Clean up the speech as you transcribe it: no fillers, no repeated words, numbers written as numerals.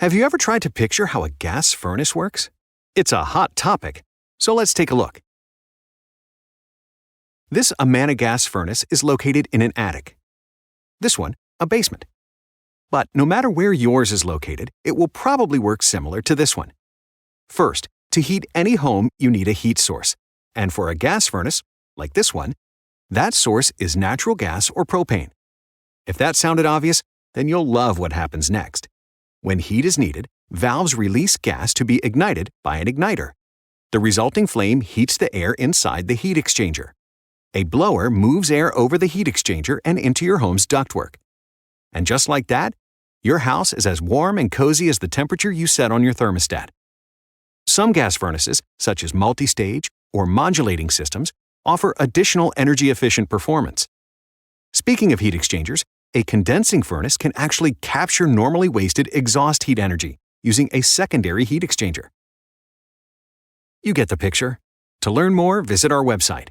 Have you ever tried to picture how a gas furnace works? It's a hot topic, so let's take a look. This Amana gas furnace is located in an attic. This one, a basement. But no matter where yours is located, it will probably work similar to this one. First, to heat any home, you need a heat source. And for a gas furnace, like this one, that source is natural gas or propane. If that sounded obvious, then you'll love what happens next. When heat is needed, valves release gas to be ignited by an igniter. The resulting flame heats the air inside the heat exchanger. A blower moves air over the heat exchanger and into your home's ductwork. And just like that, your house is as warm and cozy as the temperature you set on your thermostat. Some gas furnaces, such as multi-stage or modulating systems, offer additional energy-efficient performance. Speaking of heat exchangers, a condensing furnace can actually capture normally wasted exhaust heat energy using a secondary heat exchanger. You get the picture. To learn more, visit our website.